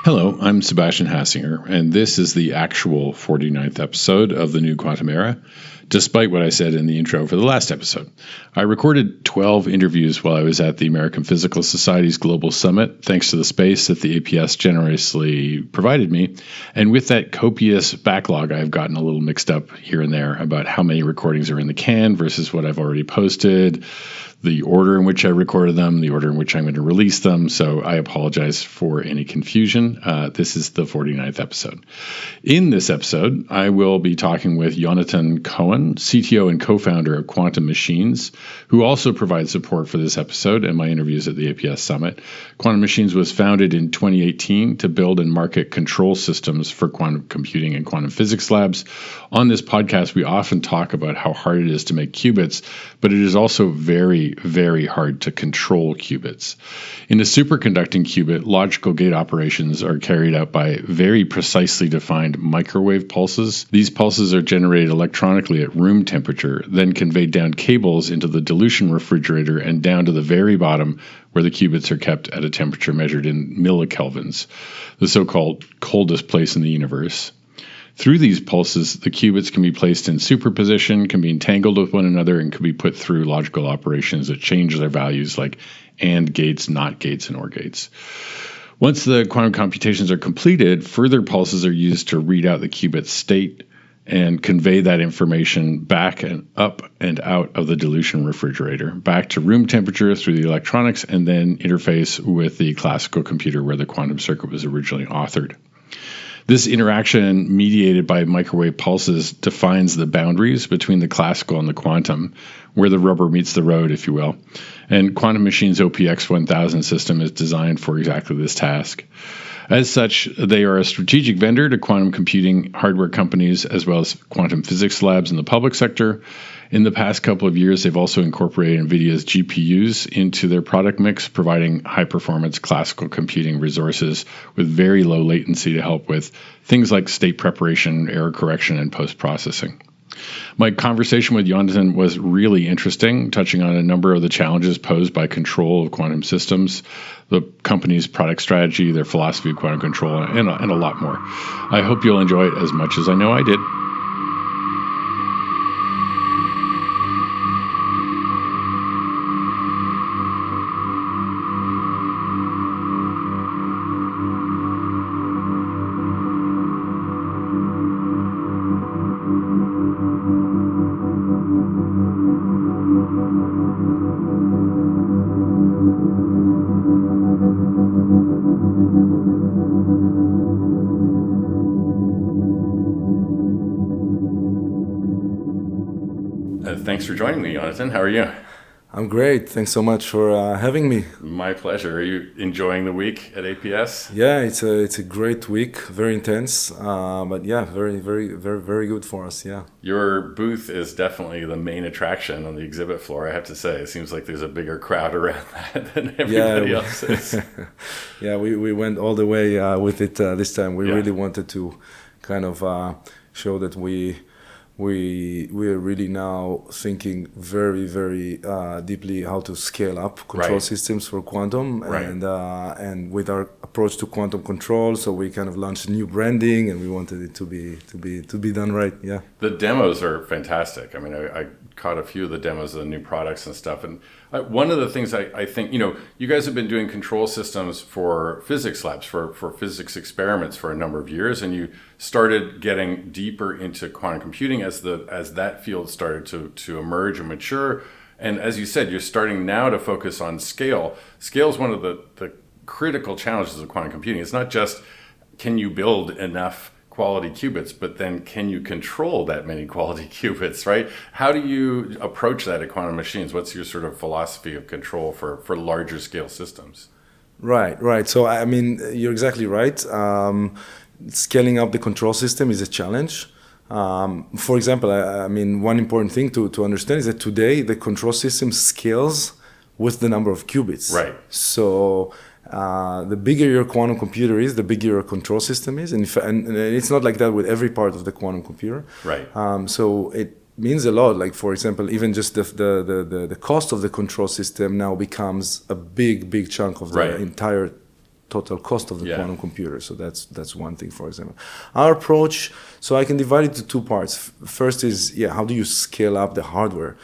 Hello, I'm Sebastian Hassinger, and this is the actual 49th episode of the New Quantum Era, despite what I said in the intro for the last episode. I recorded 12 interviews while I was at the American Physical Society's Global Summit, thanks to the space that the APS generously provided me. And with that copious backlog, I've gotten a little mixed up here and there about how many recordings are in the can versus what I've already posted, the order in which I recorded them, the order in which I'm going to release them. So I apologize for any confusion. This is the 49th episode. In this episode, I will be talking with Yonatan Cohen, CTO and co-founder of Quantum Machines, who also provides support for this episode and my interviews at the APS Summit. Quantum Machines was founded in 2018 to build and market control systems for quantum computing and quantum physics labs. On this podcast, we often talk about how hard it is to make qubits, but it is also very, very hard to control qubits. In a superconducting qubit, logical gate operations are carried out by very precisely defined microwave pulses. These pulses are generated electronically at room temperature, then conveyed down cables into the dilution refrigerator and down to the very bottom where the qubits are kept at a temperature measured in millikelvins, the so-called coldest place in the universe. Through these pulses, the qubits can be placed in superposition, can be entangled with one another, and can be put through logical operations that change their values like AND gates, NOT gates, and OR gates. Once the quantum computations are completed, further pulses are used to read out the qubit state and convey that information back and up and out of the dilution refrigerator, back to room temperature through the electronics, and then interface with the classical computer where the quantum circuit was originally authored. This interaction, mediated by microwave pulses, defines the boundaries between the classical and the quantum, where the rubber meets the road, if you will. And Quantum Machines' OPX 1000 system is designed for exactly this task. As such, they are a strategic vendor to quantum computing hardware companies as well as quantum physics labs in the public sector. In the past couple of years, they've also incorporated NVIDIA's GPUs into their product mix, providing high-performance classical computing resources with very low latency to help with things like state preparation, error correction, and post-processing. My conversation with Yonatan was really interesting, touching on a number of the challenges posed by control of quantum systems, the company's product strategy, their philosophy of quantum control, and a lot more. I hope you'll enjoy it as much as I know I did. Thanks for joining me, Yonatan. How are you? I'm great. Thanks so much for having me. My pleasure. Are you enjoying the week at APS? Yeah, it's a great week. Very intense, but yeah, very good for us. Yeah. Your booth is definitely the main attraction on the exhibit floor. I have to say, it seems like there's a bigger crowd around that than everybody else's. Yeah, we went all the way with it this time. We really wanted to kind of show that we are really now thinking very deeply how to scale up control systems for quantum, and with our approach to quantum control, so we kind of launched new branding, and we wanted it to be done right. Yeah, the demos are fantastic. I mean, I caught a few of the demos of the new products and stuff, and one of the things I think, you guys have been doing control systems for physics labs, for physics experiments for a number of years, and you started getting deeper into quantum computing as that field started to emerge and mature. And as you said, you're starting now to focus on scale. Scale is one of the critical challenges of quantum computing. It's not just can you build enough quality qubits, but then can you control that many quality qubits, right? How do you approach that at Quantum Machines? What's your sort of philosophy of control for larger scale systems? Right. So, I mean, you're exactly right. Scaling up the control system is a challenge. For example, I mean, one important thing to understand is that today the control system scales with the number of qubits. Right. So the bigger your quantum computer is, the bigger your control system is, and it's not like that with every part of the quantum computer. Right. So it means a lot. Like, for example, even just the cost of the control system now becomes a big chunk of the entire total cost of the quantum computer. So that's one thing, for example. Our approach, so I can divide it to two parts. First is, how do you scale up the hardware?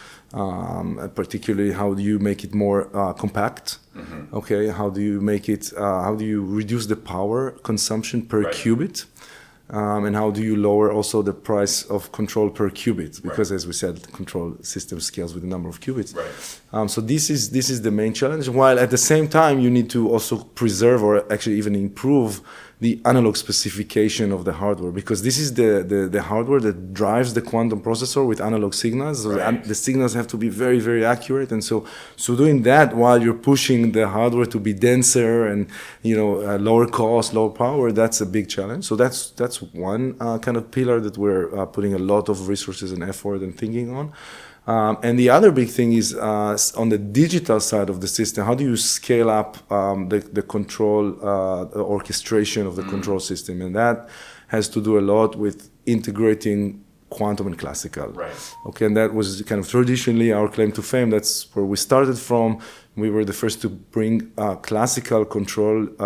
Particularly, how do you make it more compact? Mm-hmm. Okay, how do you make it? How do you reduce the power consumption per qubit? And how do you lower also the price of control per qubit? Because as we said, the control system scales with the number of qubits. Right. So this is the main challenge. While at the same time, you need to also preserve or actually even improve the analog specification of the hardware, because this is the hardware that drives the quantum processor with analog signals. So the signals have to be very, very accurate, and so doing that while you're pushing the hardware to be denser and lower cost, lower power, that's a big challenge. So that's one kind of pillar that we're putting a lot of resources and effort and thinking on. And the other big thing is on the digital side of the system. How do you scale up the control orchestration of the control system? And that has to do a lot with integrating quantum and classical. Right. Okay, and that was kind of traditionally our claim to fame. That's where we started from. We were the first to bring classical compute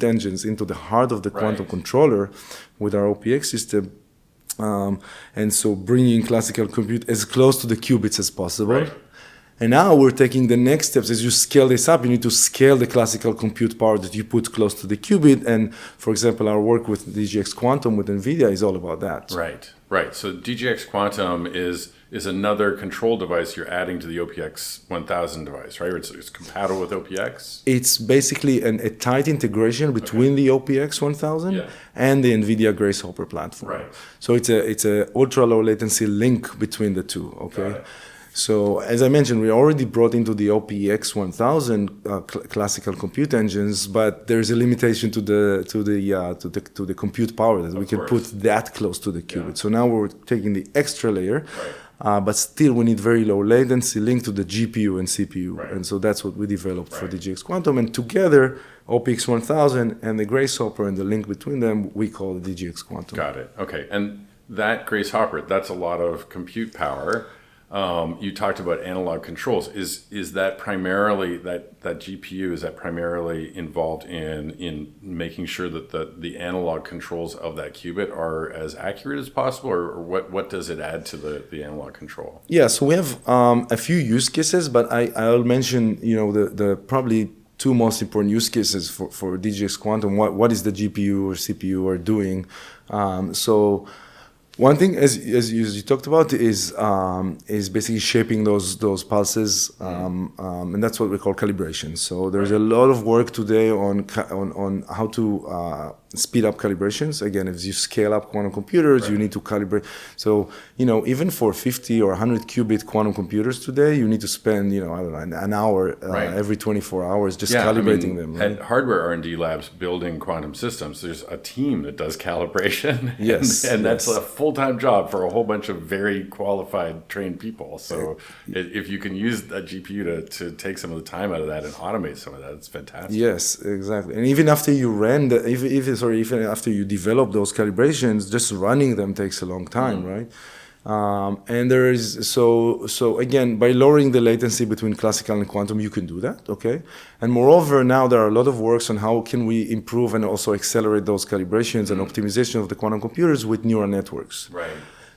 engines into the heart of the quantum controller with our OPX system. And so bringing classical compute as close to the qubits as possible. Right. And now we're taking the next steps. As you scale this up, you need to scale the classical compute power that you put close to the qubit. And for example, our work with DGX Quantum with NVIDIA is all about that. Right. So DGX Quantum is another control device you're adding to the OPX 1000 device, right? It's compatible with OPX? It's basically a tight integration between the OPX 1000 and the NVIDIA Grace Hopper platform. Right. So it's a ultra low latency link between the two, okay? So as I mentioned, we already brought into the OPX 1000 classical compute engines, but there's a limitation to the compute power that we can put that close to the qubit. So now we're taking the extra layer. Right. But still, we need very low latency linked to the GPU and CPU. Right. And so that's what we developed for DGX Quantum. And together, OPX 1000 and the Grace Hopper and the link between them, we call the DGX Quantum. Got it. Okay. And that Grace Hopper, that's a lot of compute power. You talked about analog controls. Is that primarily that GPU? Is that primarily involved in making sure that the analog controls of that qubit are as accurate as possible, or what does it add to the analog control? Yeah, so we have a few use cases, but I'll mention the probably two most important use cases for DGX Quantum. What is the GPU or CPU are doing? So one thing, as you talked about, is basically shaping those pulses, and that's what we call calibration. So there's a lot of work today on how to speed up calibrations. Again, as you scale up quantum computers, you need to calibrate. So even for 50 or 100 qubit quantum computers today, you need to spend an hour every 24 hours just calibrating them. Right? At hardware R&D labs building quantum systems, there's a team that does calibration. Yes, and that's a full-time job for a whole bunch of very qualified, trained people. So if you can use a GPU to take some of the time out of that and automate some of that, it's fantastic. Yes, exactly. And even after you ran even after you develop those calibrations, just running them takes a long time, right? And there is so again, by lowering the latency between classical and quantum, you can do that, okay? And moreover, now there are a lot of works on how can we improve and also accelerate those calibrations and optimization of the quantum computers with neural networks. Right.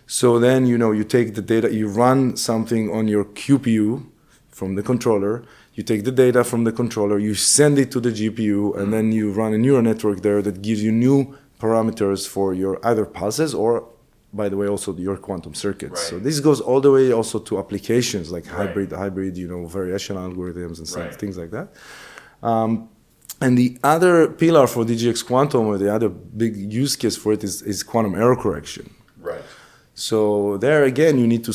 So then you take the data, you run something on your QPU from the controller. You take the data from the controller, you send it to the GPU, and then you run a neural network there that gives you new parameters for your either pulses or, by the way, also your quantum circuits. Right. So this goes all the way also to applications like hybrid, variation algorithms and things like that. And the other pillar for DGX Quantum, or the other big use case for it, is quantum error correction. Right. So there again, you need to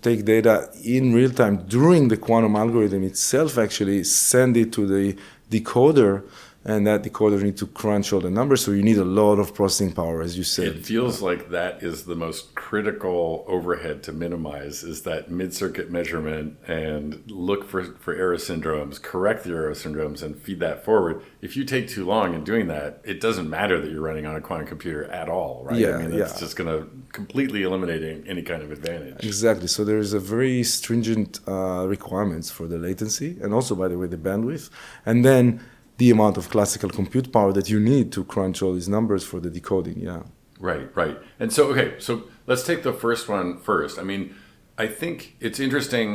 take data in real time during the quantum algorithm itself. Actually, send it to the decoder, and that decoder needs to crunch all the numbers. So you need a lot of processing power, as you said. It feels like that is the most critical overhead to minimize, is that mid-circuit measurement, and look for error syndromes, correct the error syndromes, and feed that forward. If you take too long in doing that, it doesn't matter that you're running on a quantum computer at all, right? Yeah, it's just going to completely eliminate any kind of advantage. Exactly. So there's a very stringent requirements for the latency, and also, by the way, the bandwidth. And then the amount of classical compute power that you need to crunch all these numbers for the decoding. Yeah. Right. And so, okay, so let's take the first one first. I mean, I think it's interesting,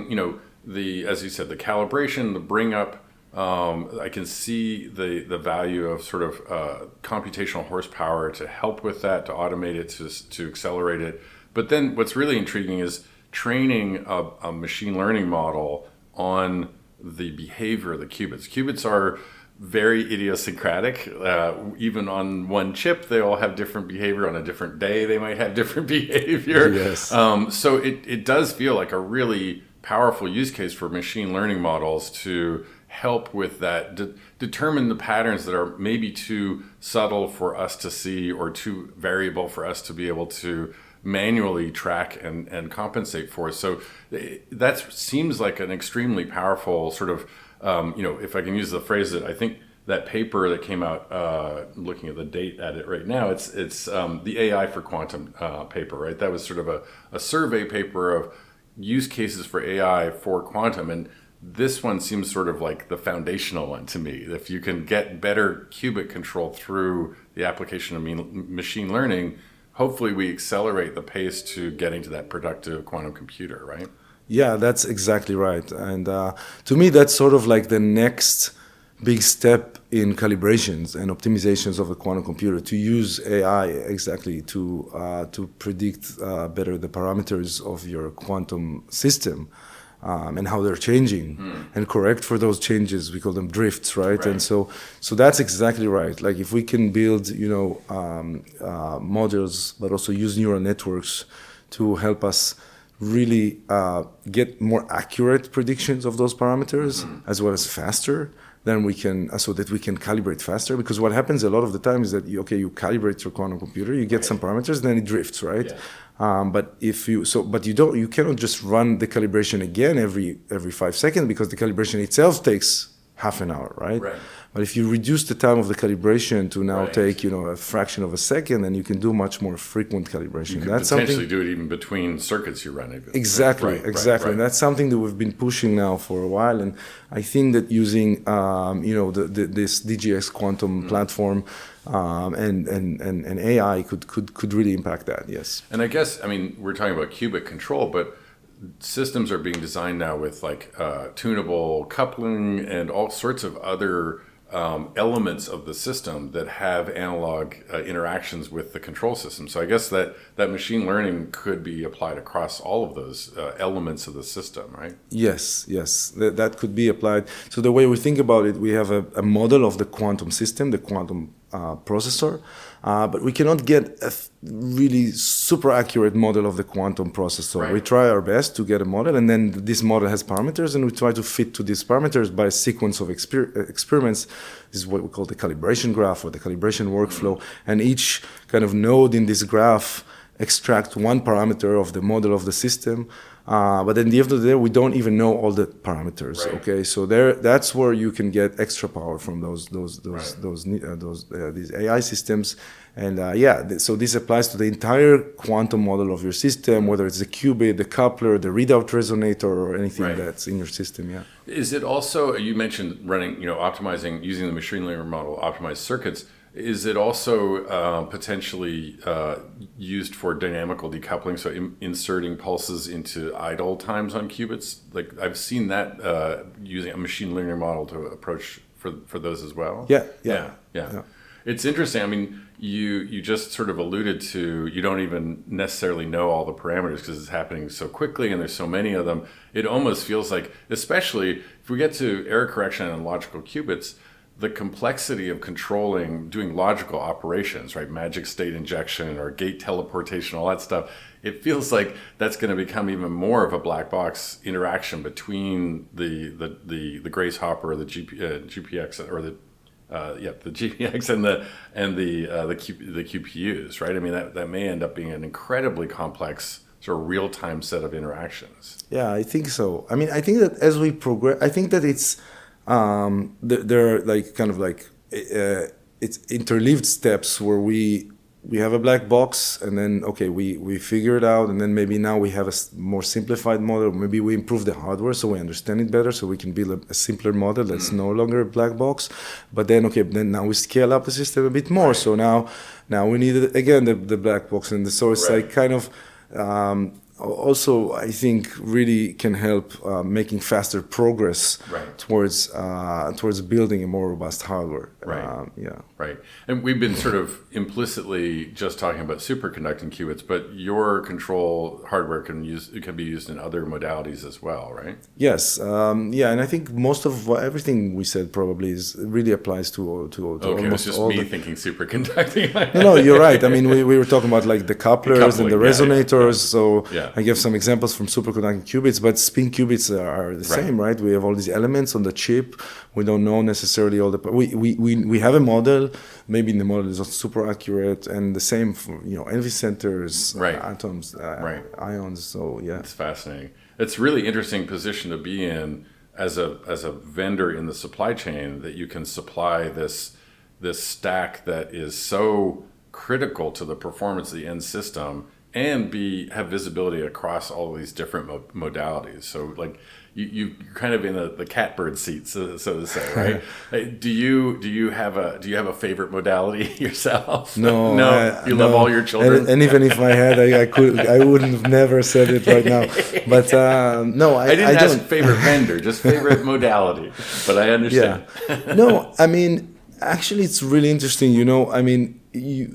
as you said, the calibration, the bring up, I can see the value of sort of computational horsepower to help with that, to automate it, to accelerate it. But then what's really intriguing is training a machine learning model on the behavior of the qubits. Qubits are very idiosyncratic. Even on one chip, they all have different behavior. On a different day, they might have different behavior. Yes. So it does feel like a really powerful use case for machine learning models to help with that, determine the patterns that are maybe too subtle for us to see or too variable for us to be able to manually track and compensate for. So that seems like an extremely powerful sort of, if I can use the phrase that I think that paper that came out, looking at the date at it right now, it's the AI for Quantum paper, right? That was sort of a survey paper of use cases for AI for quantum. And this one seems sort of like the foundational one to me. If you can get better qubit control through the application of machine learning, hopefully we accelerate the pace to getting to that productive quantum computer, right? Yeah, that's exactly right. And to me, that's sort of like the next big step in calibrations and optimizations of a quantum computer, to use AI exactly to predict better the parameters of your quantum system. And how they're changing, and correct for those changes. We call them drifts, right? And so that's exactly right. Like if we can build, models, but also use neural networks to help us really get more accurate predictions of those parameters, as well as faster, then we can, so that we can calibrate faster. Because what happens a lot of the time is that you calibrate your quantum computer, you get some parameters, then it drifts, right? Yeah. But you cannot just run the calibration again every 5 seconds, because the calibration itself takes half an hour, right? But if you reduce the time of the calibration to now take, a fraction of a second, then you can do much more frequent calibration. You could potentially do it even between circuits you run. Exactly. And that's something that we've been pushing now for a while. And I think that using, this DGX Quantum platform and AI could really impact that. Yes. And I guess, we're talking about qubit control, but systems are being designed now with tunable coupling and all sorts of other elements of the system that have analog interactions with the control system. So I guess that machine learning could be applied across all of those elements of the system, right? Yes, that could be applied. So the way we think about it, we have a model of the quantum system, the quantum processor, but we cannot get a really super accurate model of the quantum processor. We try our best to get a model, and then this model has parameters, and we try to fit to these parameters by a sequence of experiments. This is what we call the calibration graph or the calibration workflow, and each kind of node in this graph extract one parameter of the model of the system. But at the end of the day, we don't even know all the parameters. Okay, so that's where you can get extra power from these AI systems, and so this applies to the entire quantum model of your system, whether it's the qubit, the coupler, the readout resonator, or anything that's in your system. Yeah. Is it also, you mentioned running, optimizing, using the machine learning model, optimized circuits? Is it also potentially used for dynamical decoupling, so inserting pulses into idle times on qubits? Like I've seen that using a machine learning model to approach for those as well. Yeah. It's interesting. You just sort of alluded to, you don't even necessarily know all the parameters because it's happening so quickly and there's so many of them. It almost feels like, especially if we get to error correction and logical qubits, the complexity of doing logical operations, right? Magic state injection or gate teleportation, all that stuff. It feels like that's going to become even more of a black box interaction between the Grace Hopper, the GPX, or the GPX and the QPUs, right? That may end up being an incredibly complex sort of real-time set of interactions. Yeah, I think so. I think that as we progress, I think that it's they're it's interleaved steps where we we have a black box, and then okay, we figure it out, and then maybe now we have a more simplified model. Maybe we improve the hardware so we understand it better, so we can build a simpler model that's no longer a black box. But then okay, then now we scale up the system a bit more. Right. So now we need again the black box, and so it's right. like kind of. Also, I think really can help making faster progress right. towards building a more robust hardware. Right. Right. And we've been sort of implicitly just talking about superconducting qubits, but your control hardware can be used in other modalities as well, right? Yes. And I think most of everything we said probably really applies to okay, almost it was just all me thinking superconducting. No, you're right. I mean, we were talking about like the couplers and the resonators. So I give some examples from superconducting qubits, but spin qubits are the same, right? We have all these elements on the chip. We don't know necessarily all the. We have a model. Maybe the model is not super accurate, and the same for NV centers, atoms, ions. So it's fascinating. It's a really interesting position to be in as a vendor in the supply chain, that you can supply this stack that is so critical to the performance of the end system, and have visibility across all of these different modalities. So like you're kind of in the catbird seat, so to say, right? Do you have a favorite modality yourself? No, you love all your children. And even if I had, I wouldn't have never said it right now. But no, I didn't ask favorite vendor, just favorite modality. But I understand. Yeah. No, I mean, actually, it's really interesting. I mean. We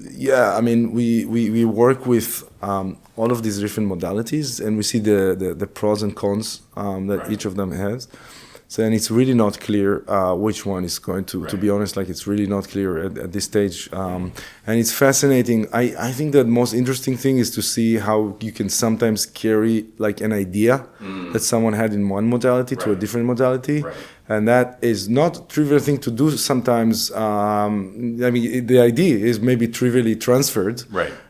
work with all of these different modalities, and we see the pros and cons that each of them has. So, and it's really not clear which one is going to be honest, like it's really not clear at this stage. And it's fascinating. I think the most interesting thing is to see how you can sometimes carry like an idea that someone had in one modality to a different modality. Right. And that is not a trivial thing to do sometimes. I mean, the idea is maybe trivially transferred,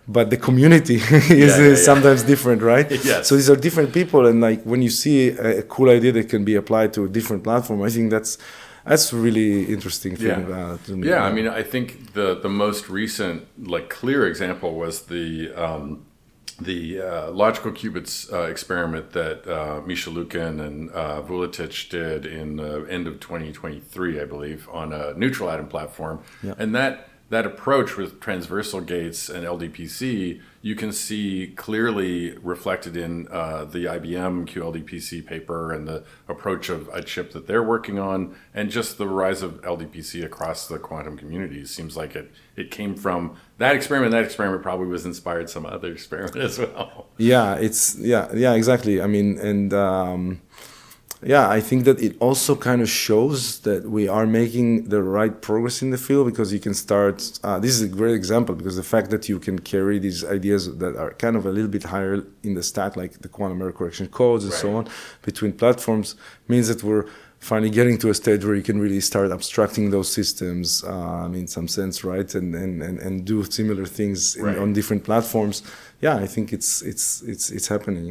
but the community is sometimes different, right? Yes. So these are different people, and like when you see a cool idea that can be applied to a different platform, I think that's a really interesting thing. To me. I mean, I think the most recent clear example was the logical qubits experiment that Misha Lukin and Vuletic did in the end of 2023, I believe, on a neutral atom platform. Yeah. And that approach with transversal gates and LDPC, you can see clearly reflected in the IBM QLDPC paper and the approach of a chip that they're working on, and just the rise of LDPC across the quantum community. Seems like it came from that experiment. That experiment probably was inspired some other experiment as well. Yeah, exactly. I mean, and I think that it also kind of shows that we are making the right progress in the field, because you can start, this is a great example, because the fact that you can carry these ideas that are kind of a little bit higher in the stack, like the quantum error correction codes and so on, between platforms, means that we're finally getting to a stage where you can really start abstracting those systems in some sense, right? And do similar things on different platforms. Yeah, I think it's happening,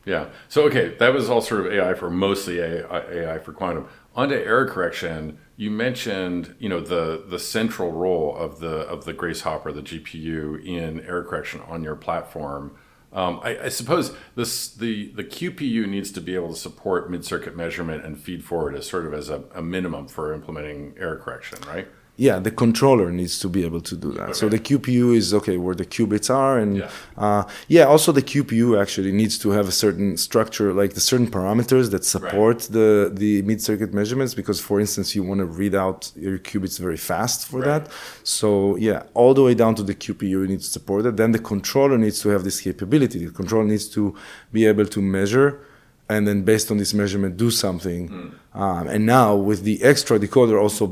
Yeah. So, okay, that was all sort of mostly AI for quantum. Onto error correction, you mentioned, the central role of the Grace Hopper, the GPU, in error correction on your platform. I suppose the QPU needs to be able to support mid-circuit measurement and feed forward as sort of as a minimum for implementing error correction, right? Yeah, the controller needs to be able to do that. Okay. So the QPU is where the qubits are, and also the QPU actually needs to have a certain structure, like the certain parameters that support the mid-circuit measurements. Because, for instance, you want to read out your qubits very fast for that. So all the way down to the QPU needs to support it. Then the controller needs to have this capability. The controller needs to be able to measure, and then based on this measurement do something. And now with the extra decoder also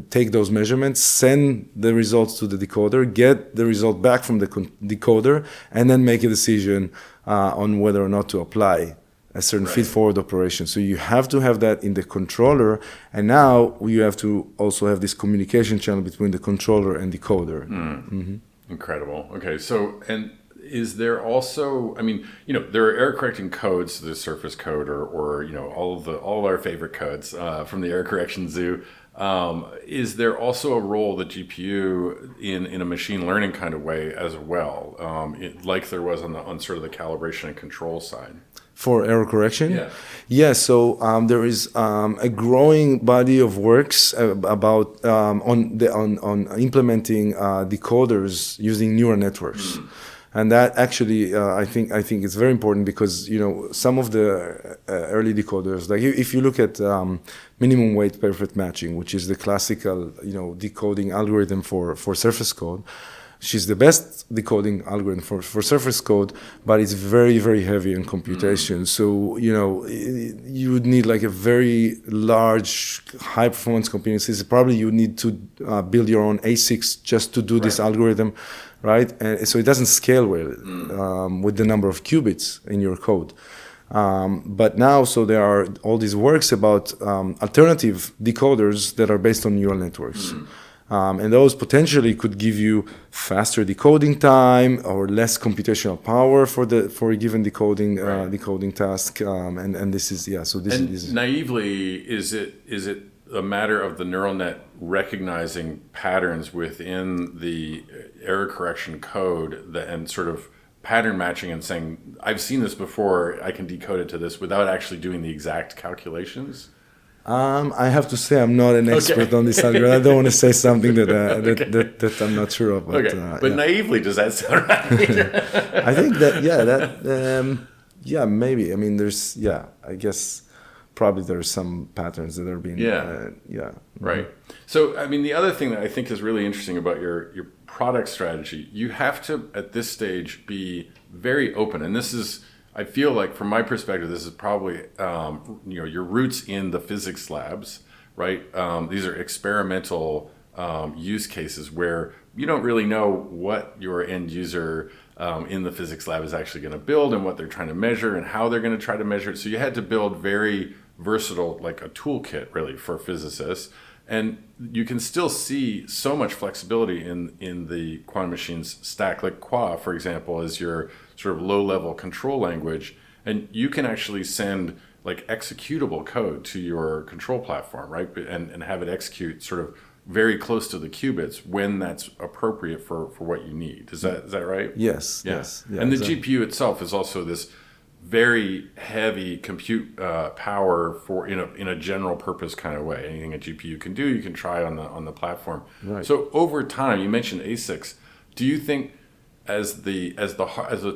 take those measurements, send the results to the decoder, get the result back from the decoder, and then make a decision on whether or not to apply a certain feed-forward operation. So you have to have that in the controller, and now you have to also have this communication channel between the controller and decoder. Incredible. Okay, so, and is there also, there are error correcting codes, the surface code or all of our favorite codes from the error correction zoo. Is there also a role of the GPU in a machine learning kind of way as well, like there was on sort of the calibration and control side? For error correction? Yeah. Yeah, so there is a growing body of works about on implementing decoders using neural networks. And that actually, I think it's very important because, some of the early decoders, like if you look at minimum weight perfect matching, which is the classical, decoding algorithm for surface code, she's the best decoding algorithm for surface code, but it's very, very heavy in computation. So, you would need like a very large, high performance computing system. Probably you need to build your own ASICs just to do this algorithm, right? And so it doesn't scale well with the number of qubits in your code. But now, so there are all these works about alternative decoders that are based on neural networks. And those potentially could give you faster decoding time or less computational power for a given decoding task. And this is So this is naively, is it a matter of the neural net recognizing patterns within the error correction code and sort of pattern matching and saying, I've seen this before, I can decode it to this without actually doing the exact calculations? I have to say I'm not an expert on this algorithm. I don't want to say something that I'm not sure of. But, but naively, does that sound right? I think that maybe. I mean, there's I guess probably there's some patterns that are being right. So I mean, the other thing that I think is really interesting about your product strategy, you have to at this stage be very open, and this is. I feel like, from my perspective, this is probably your roots in the physics labs, right? These are experimental use cases where you don't really know what your end user in the physics lab is actually going to build and what they're trying to measure and how they're going to try to measure it. So you had to build very versatile, like a toolkit, really, for physicists. And you can still see so much flexibility in the quantum machines stack. Like Qua, for example, is your sort of low-level control language. And you can actually send like executable code to your control platform, right? And have it execute sort of very close to the qubits when that's appropriate for what you need. Is that right? Yes. Yeah. Yes. Yeah, and the GPU itself is also this very heavy compute power for in a general purpose kind of way. Anything a GPU can do, you can try on the platform. Right. So over time, you mentioned ASICs. Do you think as the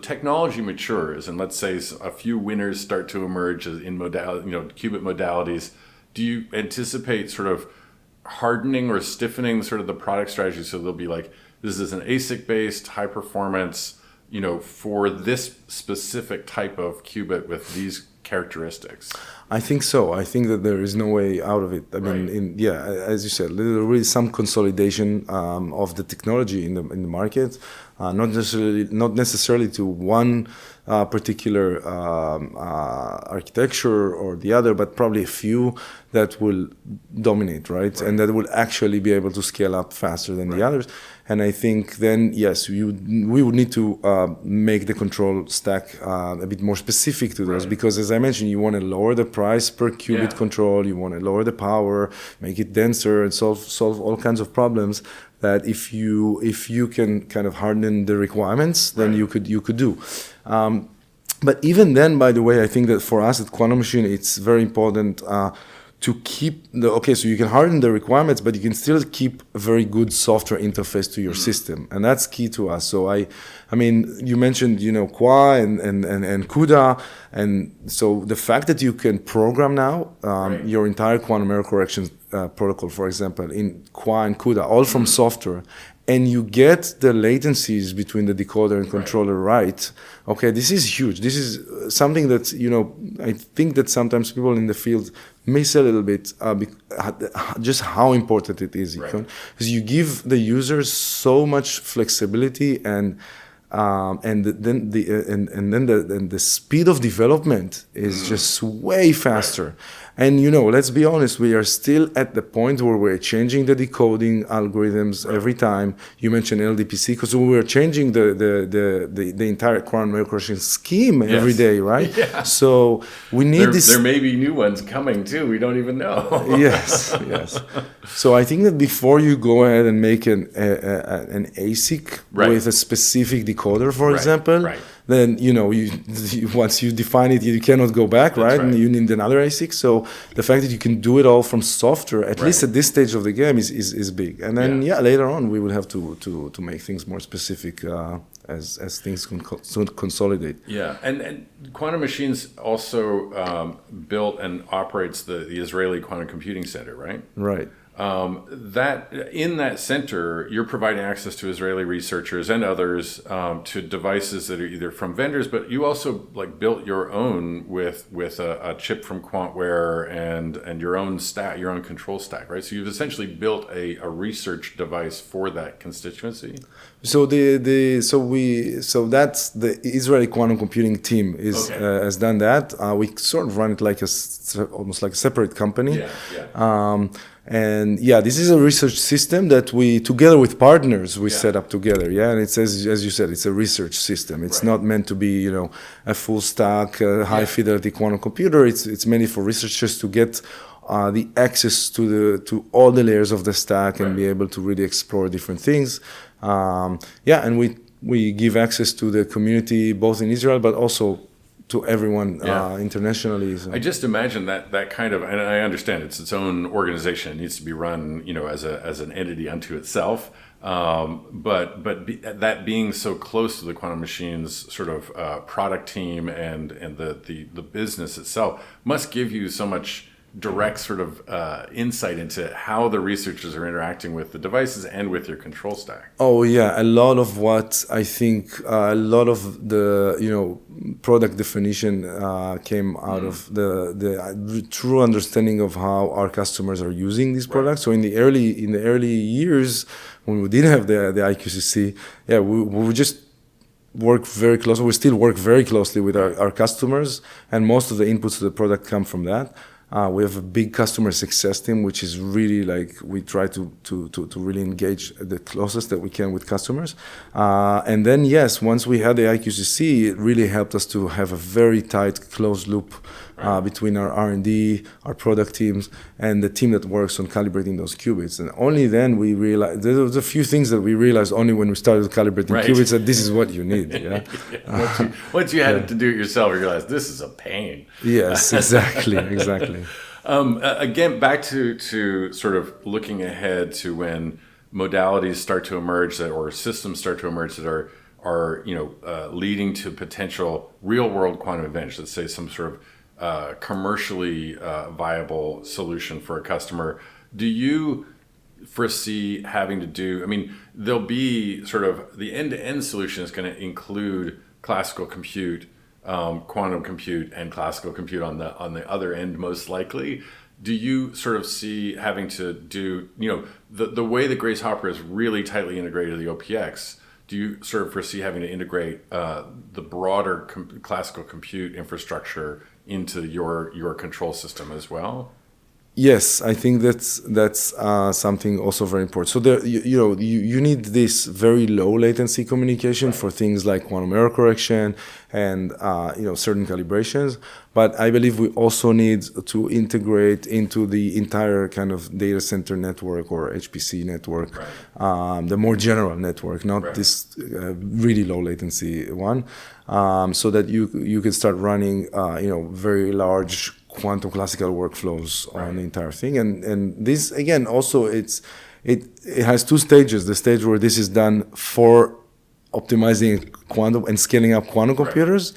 technology matures, and let's say a few winners start to emerge in qubit modalities, do you anticipate sort of hardening or stiffening sort of the product strategy so they'll be like, this is an ASIC based high performance, for this specific type of qubit with these characteristics? I think so. I think that there is no way out of it. I mean, as you said, there really some consolidation of the technology in the market, not necessarily to one particular architecture or the other, but probably a few that will dominate, right? And that will actually be able to scale up faster than the others. And I think then, yes, we would need to make the control stack a bit more specific to those, because as I mentioned, you want to lower the price per qubit control, you want to lower the power, make it denser, and solve all kinds of problems that if you can kind of harden the requirements, then you could do. But even then, by the way, I think that for us at Quantum Machine, it's very important to keep so you can harden the requirements, but you can still keep a very good software interface to your system, and that's key to us. So I mean, you mentioned Qua and CUDA, and so the fact that you can program now your entire quantum error correction protocol, for example, in Qua and CUDA, all from software, and you get the latencies between the decoder and controller right. Okay, this is huge. This is something that I think that sometimes people in the field miss a little bit, just how important it is, because you give the users so much flexibility, and then the speed of development is just way faster. And let's be honest, we are still at the point where we're changing the decoding algorithms every time. You mentioned LDPC, because we're changing the entire quantum microcontroller scheme every day, right? Yeah. So we need this. There may be new ones coming too. We don't even know. Yes. So I think that before you go ahead and make an ASIC with a specific decoder, for example, then once you define it, you cannot go back, right? And you need another ASIC. So the fact that you can do it all from software, at least at this stage of the game, is big. And then later on we will have to make things more specific as things consolidate. Yeah, and Quantum Machines also built and operates the Israeli Quantum Computing Center, right? Right. That in that center, you're providing access to Israeli researchers and others to devices that are either from vendors, but you also built your own with a chip from Quantware and your own stack, your own control stack, right? So you've essentially built a research device for that constituency. So that's the Israeli quantum computing team has done that. We sort of run it almost like a separate company. And this is a research system that we, together with partners, set up together. And it's as you said, it's a research system. It's not meant to be, a full stack, high fidelity quantum computer. It's mainly for researchers to get the access to all the layers of the stack and be able to really explore different things. And we give access to the community both in Israel but also to everyone internationally. So. I just imagine that kind of, and I understand it's its own organization. It needs to be run, as an entity unto itself. That being so close to the Quantum Machines sort of product team and the business itself must give you so much direct sort of insight into how the researchers are interacting with the devices and with your control stack. Oh yeah, a lot of what I think, a lot of the product definition came out of the true understanding of how our customers are using these products. So in the early years when we didn't have the IQCC, we would just work very closely. We still work very closely with our customers, and most of the inputs to the product come from that. We have a big customer success team, which is really we try to really engage the closest that we can with customers. And then, once we had the IQCC, it really helped us to have a very tight, closed loop between our R&D, our product teams, and the team that works on calibrating those qubits. And only then we realized, there was a few things that we realized only when we started calibrating qubits, that this is what you need. Once you had to do it yourself, you realized this is a pain. Yes, exactly. Again, back to sort of looking ahead to when modalities start to emerge or systems start to emerge that are leading to potential real world quantum events. Let's say some sort of commercially viable solution for a customer. Do you foresee having to do? I mean, there'll be sort of the end-to-end solution is going to include classical compute, quantum compute, and classical compute on the other end, most likely. Do you sort of see having to do, the way that Grace Hopper is really tightly integrated to the OPX? Do you sort of foresee having to integrate the broader classical compute infrastructure into your control system as well? Yes, I think that's something also very important. So you need this very low latency communication for things like quantum error correction and certain calibrations. But I believe we also need to integrate into the entire kind of data center network or HPC network, the more general network, not this really low latency one, so that you can start running very large quantum classical workflows on the entire thing. And this, again, also it has two stages. The stage where this is done for optimizing quantum and scaling up quantum computers.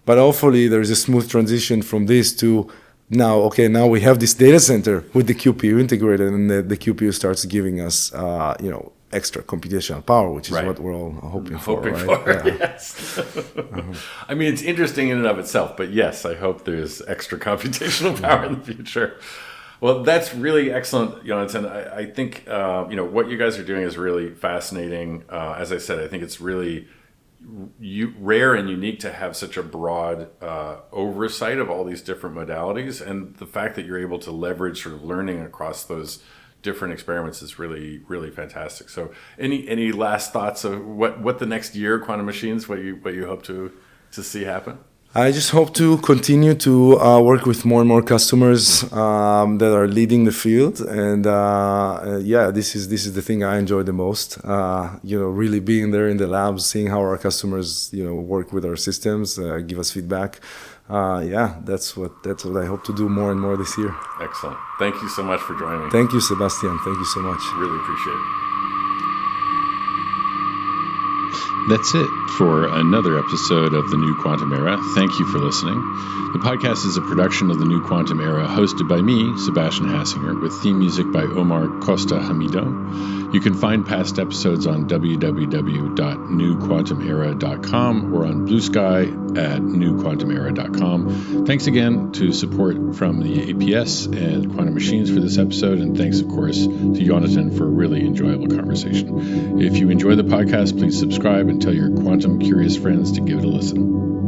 But hopefully there is a smooth transition from this to now we have this data center with the QPU integrated, and the QPU starts giving us extra computational power, which is what we're all hoping for. Yes. I mean, it's interesting in and of itself, but yes, I hope there's extra computational power in the future. Well, that's really excellent, Yonatan. I think what you guys are doing is really fascinating. As I said, I think it's really rare and unique to have such a broad oversight of all these different modalities, and the fact that you're able to leverage sort of learning across those different experiments is really, really fantastic. So any last thoughts of what the next year, Quantum Machines, what you hope to see happen? I just hope to continue to work with more and more customers that are leading the field, and this is the thing I enjoy the most. Really being there in the labs, seeing how our customers work with our systems, give us feedback. That's what I hope to do more and more this year. Excellent. Thank you so much for joining me. Thank you, Sebastian. Thank you so much. Really appreciate it. That's it for another episode of The New Quantum Era. Thank you for listening. The podcast is a production of The New Quantum Era, hosted by me, Sebastian Hassinger, with theme music by Omar Costa Hamido. You can find past episodes on www.newquantumera.com or on Blue Sky at newquantumera.com. Thanks again to support from the APS and Quantum Machines for this episode, and thanks, of course, to Yonatan for a really enjoyable conversation. If you enjoy the podcast, please subscribe and tell your quantum curious friends to give it a listen.